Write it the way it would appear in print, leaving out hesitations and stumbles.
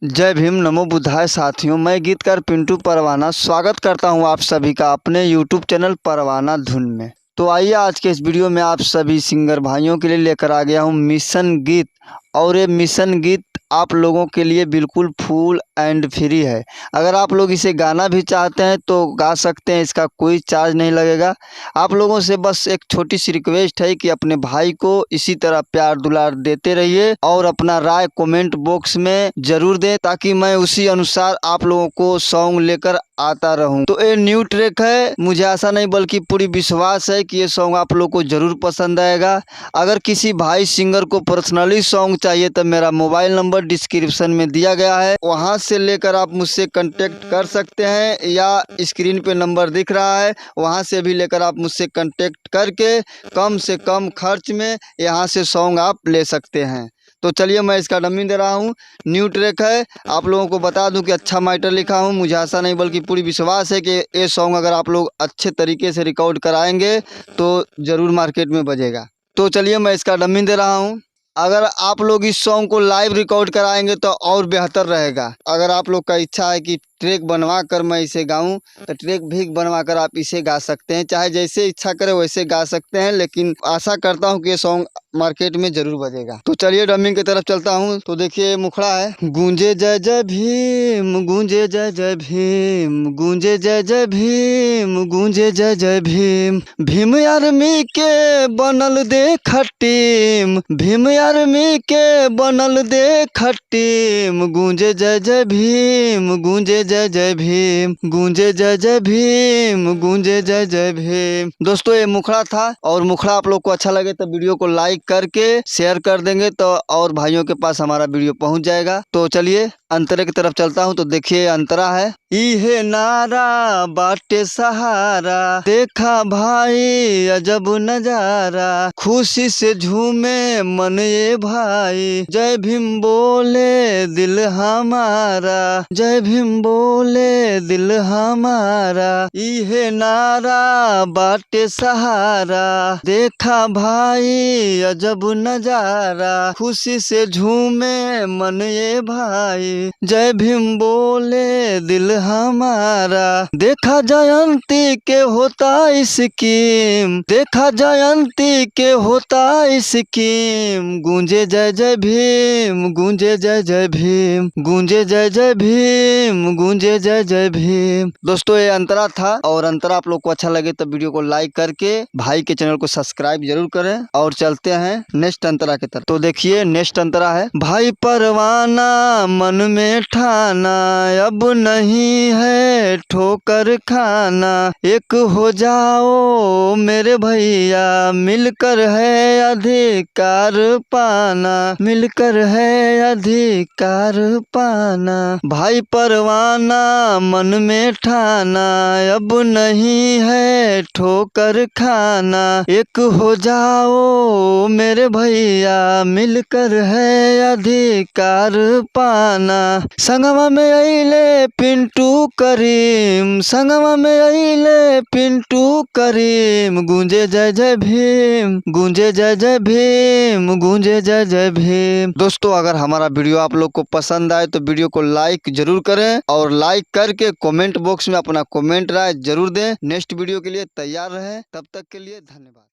जय भीम, नमो बुद्धाय साथियों। मैं गीतकार पिंटू परवाना स्वागत करता हूं आप सभी का अपने यूट्यूब चैनल परवाना धुन में। तो आइए आज के इस वीडियो में आप सभी सिंगर भाइयों के लिए लेकर आ गया हूं मिशन गीत। और ये मिशन गीत आप लोगों के लिए बिल्कुल फुल एंड फ्री है। अगर आप लोग इसे गाना भी चाहते हैं तो गा सकते हैं, इसका कोई चार्ज नहीं लगेगा। आप लोगों से बस एक छोटी सी रिक्वेस्ट है कि अपने भाई को इसी तरह प्यार दुलार देते रहिए और अपना राय कमेंट बॉक्स में जरूर दें, ताकि मैं उसी अनुसार आप लोगों को सॉन्ग लेकर आता रहूं। तो ये न्यू ट्रैक है, मुझे आशा नहीं बल्कि पूरी विश्वास है कि ये सॉन्ग आप लोग को जरूर पसंद आएगा। अगर किसी भाई सिंगर को पर्सनली सॉन्ग चाहिए तो मेरा मोबाइल नंबर डिस्क्रिप्शन में दिया गया है, वहां से लेकर आप मुझसे कांटेक्ट कर सकते हैं, या स्क्रीन पे नंबर दिख रहा है वहां से भी लेकर आप मुझसे कांटेक्ट करके कम से कम खर्च में यहाँ से सॉन्ग आप ले सकते हैं। तो चलिए मैं इसका डमी दे रहा हूँ। न्यू ट्रैक है, आप लोगों को बता दूं कि अच्छा मैटर लिखा हूँ। मुझे आशा नहीं बल्कि पूरी विश्वास है कि ये सॉन्ग अगर आप लोग अच्छे तरीके से रिकॉर्ड कराएंगे तो ज़रूर मार्केट में बजेगा। तो चलिए मैं इसका डमी दे रहा हूँ। अगर आप लोग इस सॉन्ग को लाइव रिकॉर्ड कराएंगे तो और बेहतर रहेगा। अगर आप लोग का इच्छा है कि ट्रैक बनवा कर मैं इसे गाऊं तो ट्रैक भी बनवा कर आप इसे गा सकते हैं, चाहे जैसे इच्छा करे वैसे गा सकते हैं, लेकिन आशा करता हूं कि ये सॉन्ग मार्केट में जरूर बजेगा। तो चलिए डबिंग की तरफ चलता हूं। तो देखिए मुखड़ा है, गूंजे जय जय भीम, गूंजे जय जय भीम, गूंजे जय जय भीम, गूंजे जय जय भीम, भीम आर्मी के बनल देख टीम, भीम आर्मी के बनल देख टीम, गूंजे जय जय भीम, गूंजे जय जय भीम, गूंजे जय जय भीम, गूंजे जय जय भीम। दोस्तों ये मुखड़ा था, और मुखड़ा आप लोग को अच्छा लगे तो वीडियो को लाइक करके शेयर कर देंगे तो और भाइयों के पास हमारा वीडियो पहुंच जाएगा। तो चलिए अंतरे की तरफ चलता हूं। तो देखिए अंतरा है, इहे नारा बाटे सहारा, देखा भाई अजब नजारा, खुशी से झूमे मन ये भाई, जय भीम बोले दिल हमारा, जय भीम बोले दिल हमारा, इहे नारा बाटे सहारा, देखा भाई अजब नजारा, खुशी से झूमे मन ये भाई, जय भीम बोले दिल हमारा, देखा जयंती के होता स्कीम, देखा जयंती के होता स्कीम, गूंजे जय जय भीम, गूंजे जय जय भीम, गूंजे जय जय भीम, गूंजे जय जय भीम। दोस्तों ये अंतरा था, और अंतरा आप लोग को अच्छा लगे तो वीडियो को लाइक करके भाई के चैनल को सब्सक्राइब जरूर करें। और चलते हैं नेक्स्ट अंतरा की तरफ। तो देखिए नेक्स्ट अंतरा है, भाई परवाना मन में ठाना, अब नहीं है ठोकर खाना, एक हो जाओ मेरे भैया, मिलकर है अधिकार पाना, मिलकर है अधिकार पाना, भाई परवाना मन में ठाना, अब नहीं है ठोकर खाना, एक हो जाओ मेरे भैया, मिलकर है अधिकार पाना, संगमा में अइले पिंटू करीम, संगमा में अइले पिंटू करीम, गूंजे जय जय भीम, गूंजे जय जय भीम, गूंजे जय जय भीम। दोस्तों अगर हमारा वीडियो आप लोग को पसंद आए तो वीडियो को लाइक जरूर करें, और लाइक करके कमेंट बॉक्स में अपना कमेंट राय जरूर दें। नेक्स्ट वीडियो के लिए तैयार रहें, तब तक के लिए धन्यवाद।